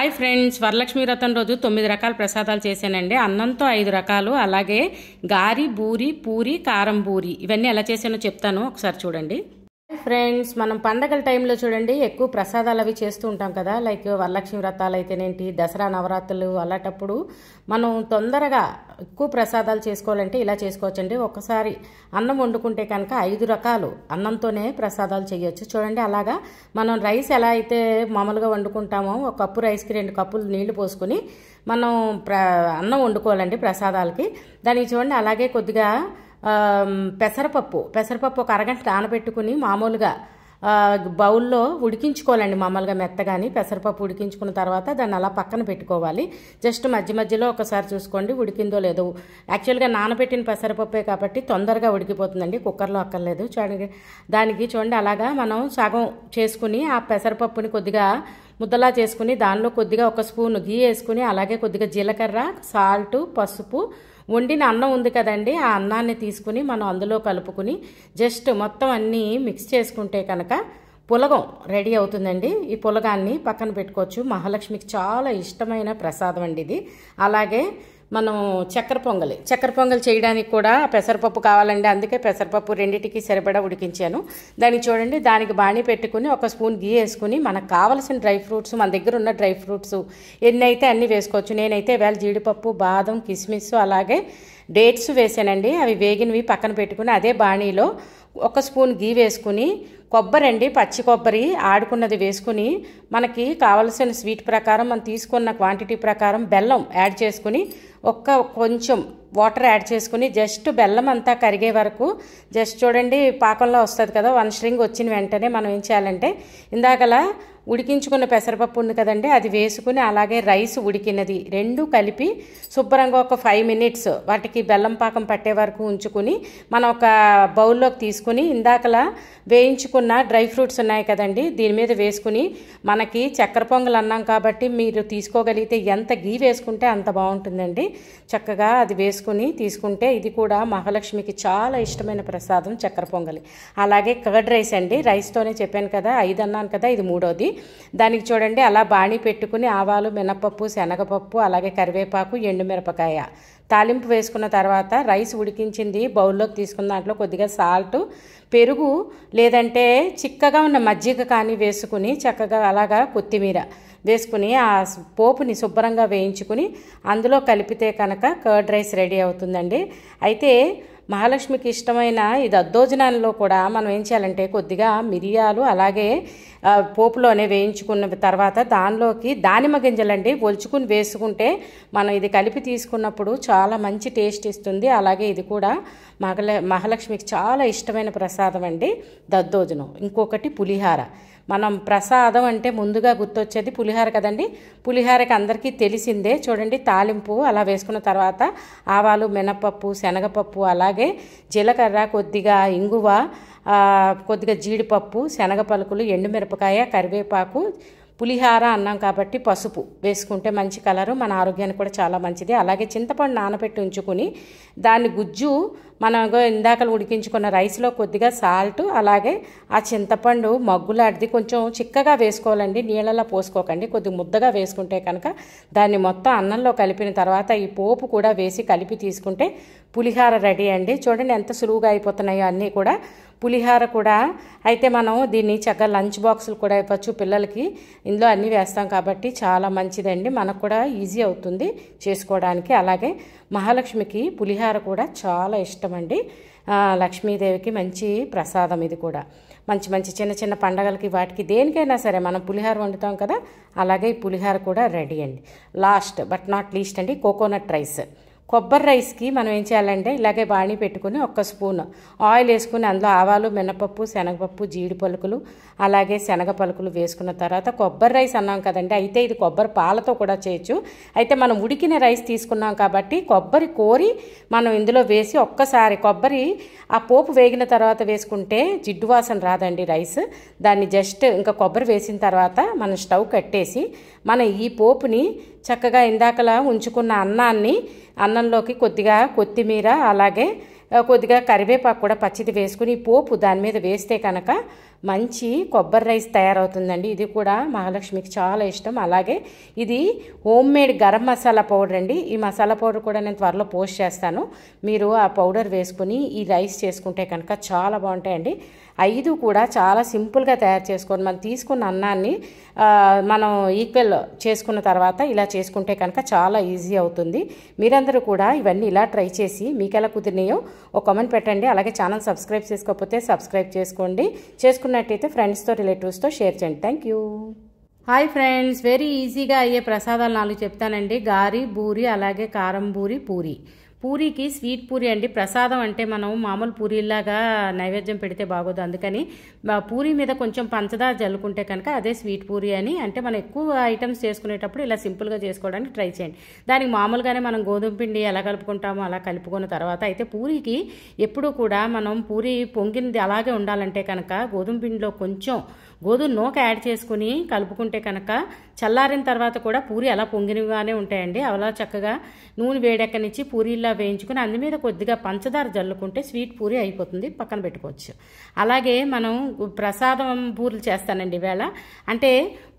Hi friends, Varalakshmi వ్రతం రోజు 9 రకాల ప్రసాదాలు చేశానండి. అన్నంతో 5 రకాలు, అలాగే గారి, బూరి, పూరి, కారం బూరి ఇవన్నీ ఎలా చేశానో చెప్తాను, ఒకసారి చూడండి. ఫ్రెండ్స్, మనం పండగల టైంలో చూడండి ఎక్కువ ప్రసాదాలు అవి చేస్తూ ఉంటాం కదా. లైక్ వరలక్ష్మి వ్రతాలు అయితేనేంటి, దసరా నవరాత్రులు అలాంటప్పుడు మనం తొందరగా ఎక్కువ ప్రసాదాలు చేసుకోవాలంటే ఇలా చేసుకోవచ్చండి. ఒకసారి అన్నం వండుకుంటే కనుక 5 రకాలు అన్నంతోనే ప్రసాదాలు చేయొచ్చు. చూడండి, అలాగా మనం రైస్ ఎలా అయితే మామూలుగా వండుకుంటామో, ఒక కప్పు రైస్కి 2 కప్పులు నీళ్లు పోసుకుని మనం అన్నం వండుకోవాలండి ప్రసాదాలకి. దానికి చూడండి, అలాగే కొద్దిగా పెసరపప్పు ఒక అరగంట నానబెట్టుకుని మామూలుగా బౌల్లో ఉడికించుకోవాలండి. మామూలుగా మెత్తగాని పెసరపప్పు ఉడికించుకున్న తర్వాత దాన్ని అలా పక్కన పెట్టుకోవాలి. జస్ట్ మధ్యలో ఒకసారి చూసుకోండి ఉడికిందో లేదో. యాక్చువల్గా నానబెట్టిన పెసరపప్పే కాబట్టి తొందరగా ఉడికిపోతుందండి, కుక్కర్లో అక్కర్లేదు. చూడండి, దానికి చూడండి అలాగా మనం సగం చేసుకుని ఆ పెసరపప్పుని కొద్దిగా ముద్దలా చేసుకుని దానిలో కొద్దిగా 1 స్పూన్ గీ వేసుకుని, అలాగే కొద్దిగా జీలకర్ర, సాల్ట్, పసుపు, వండిన అన్నం ఉంది కదండి, ఆ అన్నాన్ని తీసుకుని మనం అందులో కలుపుకుని జస్ట్ మొత్తం అన్నీ మిక్స్ చేసుకుంటే కనుక పులగం రెడీ అవుతుందండి. ఈ పులగాన్ని పక్కన పెట్టుకోవచ్చు. మహాలక్ష్మికి చాలా ఇష్టమైన ప్రసాదం అండి ఇది. అలాగే మనం చక్కెర పొంగలి చేయడానికి కూడా పెసరపప్పు కావాలండి. అందుకే పెసరపప్పు రెండింటికి సరిపడా ఉడికించాను. దానికి చూడండి, దానికి బాణీ పెట్టుకుని 1 స్పూన్ గీ వేసుకుని మనకు కావలసిన డ్రై ఫ్రూట్స్, మన దగ్గర ఉన్న డ్రై ఫ్రూట్స్ ఎన్ని అయితే అన్నీ వేసుకోవచ్చు. నేనైతే వేళ జీడిపప్పు, బాదం, కిస్మిస్, అలాగే డేట్స్ వేసానండి. అవి వేగినవి పక్కన పెట్టుకుని అదే బాణీలో 1 స్పూన్ గీ వేసుకుని, కొబ్బరి అండి, పచ్చి కొబ్బరి ఆడుకున్నది వేసుకుని, మనకి కావలసిన స్వీట్ ప్రకారం మనం తీసుకున్న క్వాంటిటీ ప్రకారం బెల్లం యాడ్ చేసుకుని, కొంచెం వాటర్ యాడ్ చేసుకుని జస్ట్ బెల్లం అంతా కరిగే వరకు జస్ట్ చూడండి పాకంలో వస్తుంది కదా. 1 స్ట్రింగ్ వచ్చిన వెంటనే మనం ఏం చేయాలంటే, ఇందాకలా ఉడికించుకున్న పెసరపప్పు ఉంది కదండి, అది వేసుకుని అలాగే రైస్ ఉడికినది 2 కలిపి శుభ్రంగా ఒక 5 మినిట్స్ వాటికి బెల్లం పాకం పట్టే వరకు ఉంచుకుని మనం ఒక బౌల్లోకి తీసుకుని, ఇందాకలా వేయించుకున్న డ్రై ఫ్రూట్స్ ఉన్నాయి కదండి దీని మీద వేసుకుని, మనకి చక్కెర పొంగల్ అన్నాం కాబట్టి మీరు తీసుకోగలిగితే ఎంత గీ వేసుకుంటే అంత బాగుంటుందండి. చక్కగా అది వేసుకుని తీసుకుంటే ఇది కూడా మహాలక్ష్మికి చాలా ఇష్టమైన ప్రసాదం చక్కెర పొంగలి. అలాగే కర్డ్ రైస్ అండి, రైస్తోనే చెప్పాను కదా 5 అన్నాను కదా, ఇది 3వది. దానికి చూడండి అలా బాణీ పెట్టుకుని ఆవాలు, మినపప్పు, శనగపప్పు, అలాగే కరివేపాకు, ఎండుమిరపకాయ తాలింపు వేసుకున్న తర్వాత రైస్ ఉడికించింది బౌల్లోకి తీసుకున్న దాంట్లో కొద్దిగా సాల్ట్, పెరుగు లేదంటే చిక్కగా ఉన్న మజ్జిగ కానీ వేసుకుని చక్కగా అలాగా కొత్తిమీర వేసుకుని ఆ పోపుని శుభ్రంగా వేయించుకుని అందులో కలిపితే కనుక కర్డ్ రైస్ రెడీ అవుతుందండి. అయితే మహాలక్ష్మికి ఇష్టమైన ఈ దద్దోజనాల్లో కూడా మనం ఏం చేయాలంటే కొద్దిగా మిరియాలు అలాగే పోపులోనే వేయించుకున్న తర్వాత దానిలోకి దానిమ్మ గింజలండి ఒలుచుకుని వేసుకుంటే మనం ఇది కలిపి తీసుకున్నప్పుడు చాలా మంచి టేస్ట్ ఇస్తుంది. అలాగే ఇది కూడా మహాలక్ష్మికి చాలా ఇష్టమైన ప్రసాదం అండి దద్దోజనం. ఇంకొకటి పులిహార. మనం ప్రసాదం అంటే ముందుగా గుర్తొచ్చేది పులిహార కదండి. పులిహారకి అందరికీ తెలిసిందే. చూడండి, తాలింపు అలా వేసుకున్న తర్వాత ఆవాలు, మినపప్పు, శనగపప్పు, అలాగే జీలకర్ర, కొద్దిగా ఇంగువ, కొద్దిగా జీడిపప్పు, శనగ పలుకులు, ఎండుమిరపకాయ, కరివేపాకు, పులిహార అన్నాం కాబట్టి పసుపు వేసుకుంటే మంచి కలరు, మన ఆరోగ్యానికి కూడా చాలా మంచిది. అలాగే చింతపండు నానబెట్టి ఉంచుకుని దాన్ని గుజ్జు మనం ఇందాక ఉడికించుకున్న రైస్లో కొద్దిగా సాల్ట్, అలాగే ఆ చింతపండు మగ్గులాడిది కొంచెం చిక్కగా వేసుకోవాలండి, నీళ్ళలా పోసుకోకండి. కొద్దిగా ముద్దగా వేసుకుంటే కనుక దాన్ని మొత్తం అన్నంలో కలిపిన తర్వాత ఈ పోపు కూడా వేసి కలిపి తీసుకుంటే పులిహార రెడీ అండి. చూడండి ఎంత సులువుగా అయిపోతున్నాయో అన్నీ కూడా. పులిహార కూడా అయితే మనం దీన్ని చక్కగా లంచ్ బాక్సులు కూడా ఇవ్వచ్చు పిల్లలకి. ఇందులో అన్నీ వేస్తాం కాబట్టి చాలా మంచిదండి, మనకు కూడా ఈజీ అవుతుంది చేసుకోవడానికి. అలాగే మహాలక్ష్మికి పులిహార కూడా చాలా ఇష్టం అండి. లక్ష్మీదేవికి మంచి ప్రసాదం ఇది కూడా. మంచి చిన్న పండగలకి వాటికి దేనికైనా సరే మనం పులిహార వండుతాం కదా, అలాగే ఈ పులిహార కూడా రెడీ అండి. లాస్ట్ బట్ నాట్ లీస్ట్ అండి, కోకోనట్ రైస్. కొబ్బరి రైస్కి మనం ఏం చేయాలంటే ఇలాగే బాణీ పెట్టుకుని 1 స్పూన్ ఆయిల్ వేసుకుని అందులో ఆవాలు, మినపప్పు, శనగపప్పు, జీడి పలుకులు, అలాగే శనగ పలుకులు వేసుకున్న తర్వాత కొబ్బరి రైస్ అన్నాం కదండి. అయితే ఇది కొబ్బరి పాలతో కూడా చేయొచ్చు. అయితే మనం ఉడికిన రైస్ తీసుకున్నాం కాబట్టి కొబ్బరి కోరి మనం ఇందులో వేసి ఒక్కసారి కొబ్బరి ఆ పోపు వేగిన తర్వాత వేసుకుంటే జిడ్డు వాసన రాదండి రైస్. దాన్ని జస్ట్ ఇంకా కొబ్బరి వేసిన తర్వాత మనం స్టవ్ కట్టేసి మనం ఈ పోపుని చక్కగా ఇందాకలా ఉంచుకున్న అన్నంలోకి కొద్దిగా కొత్తిమీర, అలాగే కొద్దిగా కరివేపాకు కూడా పచ్చిది వేసుకుని పోపు దాని మీద వేస్తే కనుక మంచి కొబ్బరి రైస్ తయారవుతుందండి. ఇది కూడా మహాలక్ష్మికి చాలా ఇష్టం. అలాగే ఇది home made garam masala powder అండి. ఈ మసాలా పౌడర్ కూడా నేను త్వరలో పోస్ట్ చేస్తాను. మీరు ఆ పౌడర్ వేసుకుని ఈ రైస్ చేసుకుంటే కనుక చాలా బాగుంటాయండి. 5 కూడా చాలా సింపుల్గా తయారు చేసుకోండి. మనం తీసుకున్న అన్నాన్ని మనం ఈక్వల్ చేసుకున్న తర్వాత ఇలా చేసుకుంటే కనుక చాలా ఈజీ అవుతుంది. మీరందరూ కూడా ఇవన్నీ ఇలా ట్రై చేసి మీకు ఎలా కుదిరినాయో ఒక కామెంట్ పెట్టండి. అలాగే ఛానల్ సబ్స్క్రైబ్ చేసుకోకపోతే సబ్స్క్రైబ్ చేసుకోండి. చేసుకున్నట్టయితే ఫ్రెండ్స్తో రిలేటివ్స్తో షేర్ చేయండి. Thank you. Hi friends, very ఈజీగా అయ్యే ప్రసాదాలు 4 చెప్తానండి. గారి, బూరి, అలాగే కారం బూరి, పూరి. పూరికి స్వీట్ పూరి అండి. ప్రసాదం అంటే మనం మామూలు పూరీలాగా నైవేద్యం పెడితే బాగోదు. అందుకని పూరి మీద కొంచెం పంచదార జల్లుకుంటే కనుక అదే స్వీట్ పూరి అని. అంటే మనం ఎక్కువ ఐటమ్స్ చేసుకునేటప్పుడు ఇలా సింపుల్గా చేసుకోవడానికి ట్రై చేయండి. దానికి మామూలుగానే మనం గోధుమ పిండి ఎలా కలుపుకుంటామో అలా కలుపుకున్న తర్వాత అయితే పూరికి ఎప్పుడూ కూడా మనం పూరి పొంగినది అలాగే ఉండాలంటే కనుక గోధుమ పిండిలో కొంచెం గోధుమ నూక యాడ్ చేసుకుని కలుపుకుంటే కనుక చల్లారిన తర్వాత కూడా పూరి అలా పొంగినగానే ఉంటాయండి. అలా చక్కగా నూనె వేడెక్కనిచ్చి పూరీలా వేయించుకుని అందు మీద కొద్దిగా పంచదార జల్లుకుంటే స్వీట్ పూరి అయిపోతుంది. పక్కన పెట్టుకోవచ్చు. అలాగే మనం ప్రసాదం పూరీలు చేస్తానండి ఈవేళ. అంటే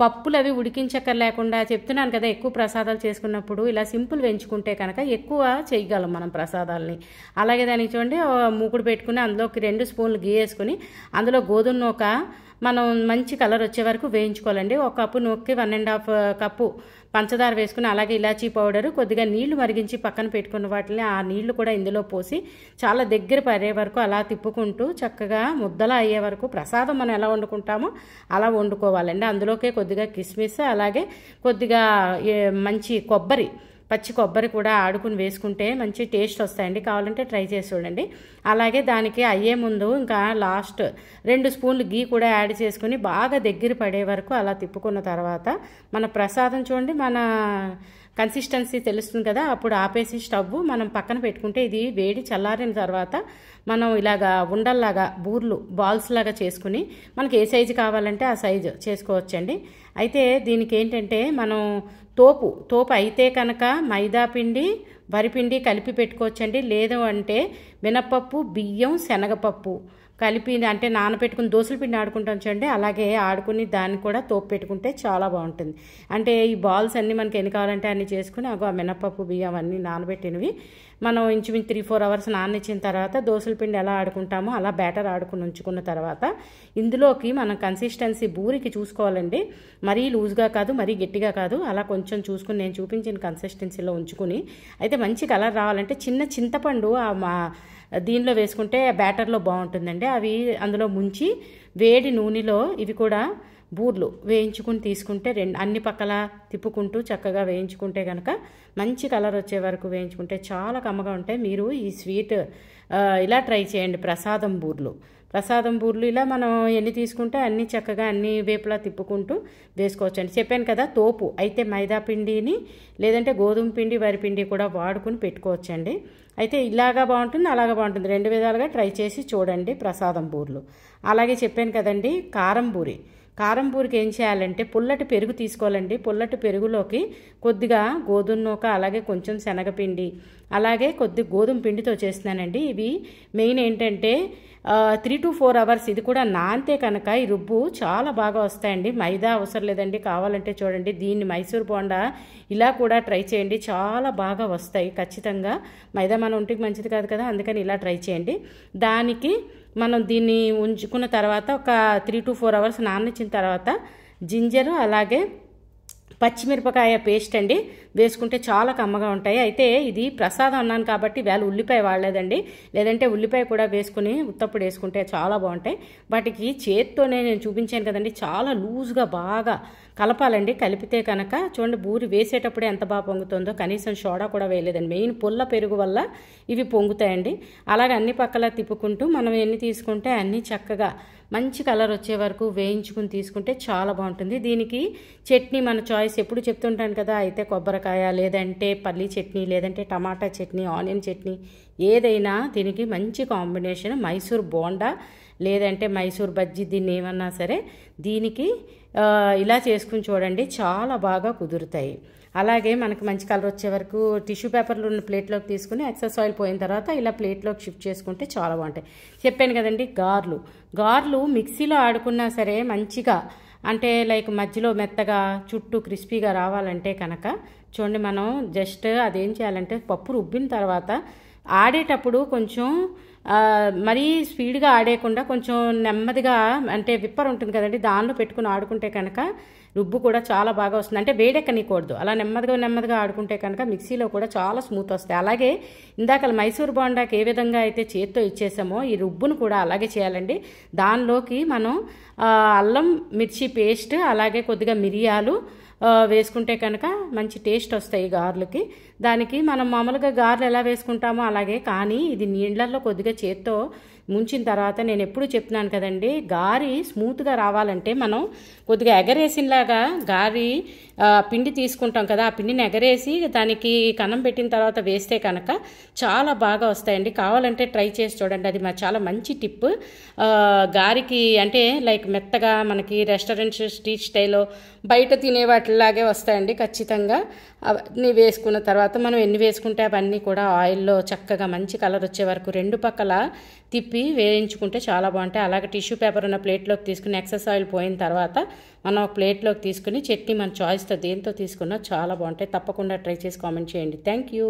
పప్పులు అవి ఉడికించక్కర్ లేకుండా చెప్తున్నాను కదా, ఎక్కువ ప్రసాదాలు చేసుకున్నప్పుడు ఇలా సింపుల్ వేయించుకుంటే కనుక ఎక్కువ చేయగలం మనం ప్రసాదాలని. అలాగే దానికి చూడండి, మూకుడు పెట్టుకుని అందులోకి 2 స్పూన్లు గీ వేసుకుని అందులో గోధుమ నూక మనం మంచి కలర్ వచ్చే వరకు వేయించుకోవాలండి. 1 కప్పు నూకకి 1.5 కప్పు పంచదార వేసుకుని అలాగే ఇలాచీ పౌడరు కొద్దిగా నీళ్లు మరిగించి పక్కన పెట్టుకున్న వాటిని ఆ నీళ్లు కూడా ఇందులో పోసి చాలా దగ్గర పడే వరకు అలా తిప్పుకుంటూ చక్కగా ముద్దలా అయ్యే వరకు ప్రసాదం మనం ఎలా వండుకుంటామో అలా వండుకోవాలండి. అందులోకే కొద్దిగా కిస్మిస్ అలాగే కొద్దిగా మంచి పచ్చి కొబ్బరి కూడా ఆడుకుని వేసుకుంటే మంచి టేస్ట్ వస్తాయండి. కావాలంటే ట్రై చేసి చూడండి. అలాగే దానికి అయ్యే ముందు ఇంకా లాస్ట్ 2 స్పూన్లు గీ కూడా యాడ్ చేసుకుని బాగా దగ్గర పడే వరకు అలా తిప్పుకున్న తర్వాత మన ప్రసాదం చూడండి, మన కన్సిస్టెన్సీ తెలుస్తుంది కదా, అప్పుడు ఆపేసి స్టవ్ మనం పక్కన పెట్టుకుంటే ఇది వేడి చల్లారిన తర్వాత మనం ఇలాగా ఉండల్లాగా బాల్స్ లాగా చేసుకుని మనకి ఏ సైజు కావాలంటే ఆ సైజు చేసుకోవచ్చండి. అయితే దీనికి ఏంటంటే మనం తోపు అయితే కనుక మైదా పిండి వరిపిండి కలిపి పెట్టుకోవచ్చండి. లేదు అంటే మినపప్పు, బియ్యం, శనగపప్పు కలిపి అంటే నానబెట్టుకుని దోసల పిండి ఆడుకుంటాం చూడండి, అలాగే ఆడుకుని దాన్ని కూడా తోపు పెట్టుకుంటే చాలా బాగుంటుంది. అంటే ఈ బాల్స్ అన్నీ మనకి ఎన్ని కావాలంటే అన్నీ చేసుకుని ఆ మినపప్పు, బియ్యం అన్నీ నానబెట్టినవి మనం ఇంచుమించు 3-4 అవర్స్ నాననిచ్చిన తర్వాత దోసల పిండి ఎలా ఆడుకుంటామో అలా బ్యాటర్ ఆడుకుని ఉంచుకున్న తర్వాత ఇందులోకి మనం కన్సిస్టెన్సీ బూరికి చూసుకోవాలండి. మరీ లూజ్గా కాదు, మరీ గట్టిగా కాదు, అలా కొంచెం చూసుకుని నేను చూపించిన కన్సిస్టెన్సీలో ఉంచుకుని అయితే మంచి కలర్ రావాలంటే చిన్న చింతపండు దీనిలో వేసుకుంటే బ్యాటర్లో బాగుంటుందండి. అవి అందులో ముంచి వేడి నూనెలో ఇవి కూడా బూర్లు వేయించుకుని తీసుకుంటే అన్ని పక్కల తిప్పుకుంటూ చక్కగా వేయించుకుంటే కనుక మంచి కలర్ వచ్చే వరకు వేయించుకుంటే చాలా కమ్మగా ఉంటాయి. మీరు ఈ స్వీట్ ఇలా ట్రై చేయండి. ప్రసాదం బూర్లు ఇలా మనం ఎన్ని తీసుకుంటే అన్ని చక్కగా అన్ని వేపులా తిప్పుకుంటూ వేసుకోవచ్చండి. చెప్పాను కదా, తోపు అయితే మైదా పిండిని లేదంటే గోధుమ పిండి, వరిపిండి కూడా వాడుకుని పెట్టుకోవచ్చండి. అయితే ఇలాగా బాగుంటుంది, అలాగా బాగుంటుంది, 2 విధాలుగా ట్రై చేసి చూడండి ప్రసాదం బూర్లు. అలాగే చెప్పాను కదండి కారం బూరికి ఏం చేయాలంటే పుల్లటి పెరుగు తీసుకోవాలండి. పుల్లటి పెరుగులోకి కొద్దిగా గోధుమ నూక అలాగే కొంచెం శనగపిండి అలాగే కొద్ది గోధుమ పిండితో చేస్తున్నానండి. ఇవి మెయిన్ ఏంటంటే 3 to 4 అవర్స్ ఇది కూడా నానితే కనుక ఈ రుబ్బు చాలా బాగా వస్తాయండి. మైదా అవసరం లేదండి. కావాలంటే చూడండి, దీన్ని మైసూర్ బోండా ఇలా కూడా ట్రై చేయండి, చాలా బాగా వస్తాయి ఖచ్చితంగా. మైదా మన ఒంటికి మంచిది కాదు కదా, అందుకని ఇలా ట్రై చేయండి. దానికి మనం దీన్ని ఉంచుకున్న తర్వాత ఒక 3 to 4 అవర్స్ నాననిచ్చిన తర్వాత జింజరు అలాగే పచ్చిమిరపకాయ పేస్ట్ అండి వేసుకుంటే చాలా కమ్మగా ఉంటాయి. అయితే ఇది ప్రసాదం అన్నాను కాబట్టి వేళ ఉల్లిపాయ వాడలేదండి, లేదంటే ఉల్లిపాయ కూడా వేసుకుని ఉత్తప్పుడు వేసుకుంటే చాలా బాగుంటాయి. వాటికి చేత్తోనే నేను చూపించాను కదండి, చాలా లూజ్గా బాగా కలపాలండి. కలిపితే కనుక చూడండి బూరి వేసేటప్పుడే ఎంత బాగా పొంగుతుందో, కనీసం సోడా కూడా వేయలేదండి. మెయిన్ పుల్ల పెరుగు వల్ల ఇవి పొంగుతాయండి. అలాగే అన్ని పక్కల తిప్పుకుంటూ మనం ఎన్ని తీసుకుంటే అన్నీ చక్కగా మంచి కలర్ వచ్చే వరకు వేయించుకుని తీసుకుంటే చాలా బాగుంటుంది. దీనికి చట్నీ మన చాయిస్, ఎప్పుడు చెప్తుంటాను కదా, అయితే కొబ్బరికాయ లేదంటే పల్లీ చట్నీ లేదంటే టమాటా చట్నీ, ఆనియన్ చట్నీ ఏదైనా దీనికి మంచి కాంబినేషన్ మైసూర్ బోండా లేదంటే మైసూర్ బజ్జీ, దీన్ని ఏమన్నా సరే దీనికి ఇలా చేసుకుని చూడండి, చాలా బాగా కుదురుతాయి. అలాగే మనకు మంచి కలర్ వచ్చే వరకు టిష్యూ పేపర్లు ఉన్న ప్లేట్లోకి తీసుకుని ఎక్సెస్ ఆయిల్ పోయిన తర్వాత ఇలా ప్లేట్లోకి షిఫ్ట్ చేసుకుంటే చాలా బాగుంటాయి. చెప్పాను కదండి, గార్లు మిక్సీలో ఆడుకున్నా సరే మంచిగా, అంటే లైక్ మధ్యలో మెత్తగా చుట్టూ క్రిస్పీగా రావాలంటే కనుక చూడండి, మనం జస్ట్ అదేం చేయాలంటే పప్పు రుబ్బిన తర్వాత ఆడేటప్పుడు కొంచెం మరీ స్పీడ్గా ఆడేయకుండా కొంచెం నెమ్మదిగా, అంటే విప్పర్ ఉంటుంది కదండి, దానిలో పెట్టుకుని ఆడుకుంటే కనుక రుబ్బు కూడా చాలా బాగా వస్తుంది. అంటే వేడెక్కనీయకూడదు, అలా నెమ్మదిగా ఆడుకుంటే కనుక మిక్సీలో కూడా చాలా స్మూత్ వస్తాయి. అలాగే ఇందాక మైసూర్ బోండాకి ఏ విధంగా అయితే చేత్తో ఇచ్చేసామో ఈ రుబ్బును కూడా అలాగే చేయాలండి. దానిలోకి మనం అల్లం మిర్చి పేస్ట్, అలాగే కొద్దిగా మిరియాలు వేసుకుంటే కనుక మంచి టేస్ట్ వస్తాయి గారెలకి. దానికి మనం మామూలుగా గారెలు ఎలా వేసుకుంటామో అలాగే, కానీ ఇది నీళ్ళల్లో కొద్దిగా చేత్తో ముంచిన తర్వాత, నేను ఎప్పుడు చెప్తున్నాను కదండి, గారి స్మూత్గా రావాలంటే మనం కొద్దిగా ఎగరేసినలాగా గారి పిండి తీసుకుంటాం కదా, ఆ పిండిని ఎగరేసి దానికి కన్నం పెట్టిన తర్వాత వేస్తే కనుక చాలా బాగా వస్తాయండి. కావాలంటే ట్రై చేసి చూడండి, అది చాలా మంచి టిప్. గారికి అంటే లైక్ మెత్తగా మనకి రెస్టారెంట్ స్ట్రీట్ స్టైల్లో బయట తినే వాటిలాగే వస్తాయండి ఖచ్చితంగా. అవన్నీ వేసుకున్న తర్వాత మనం ఎన్ని వేసుకుంటే అవన్నీ కూడా ఆయిల్లో చక్కగా మంచి కలర్ వచ్చే వరకు రెండు పక్కల తిప్పి వేయించుకుంటే చాలా బాగుంటాయి. అలాగే టిష్యూ పేపర్ ఉన్న ప్లేట్లోకి తీసుకుని ఎక్సెస్ ఆయిల్ పోయిన తర్వాత మనం ఒక ప్లేట్లోకి తీసుకుని చట్నీ మన చాయిస్తో దేంతో తీసుకున్నా చాలా బాగుంటాయి. తప్పకుండా ట్రై చేసి కామెంట్ చేయండి. Thank you.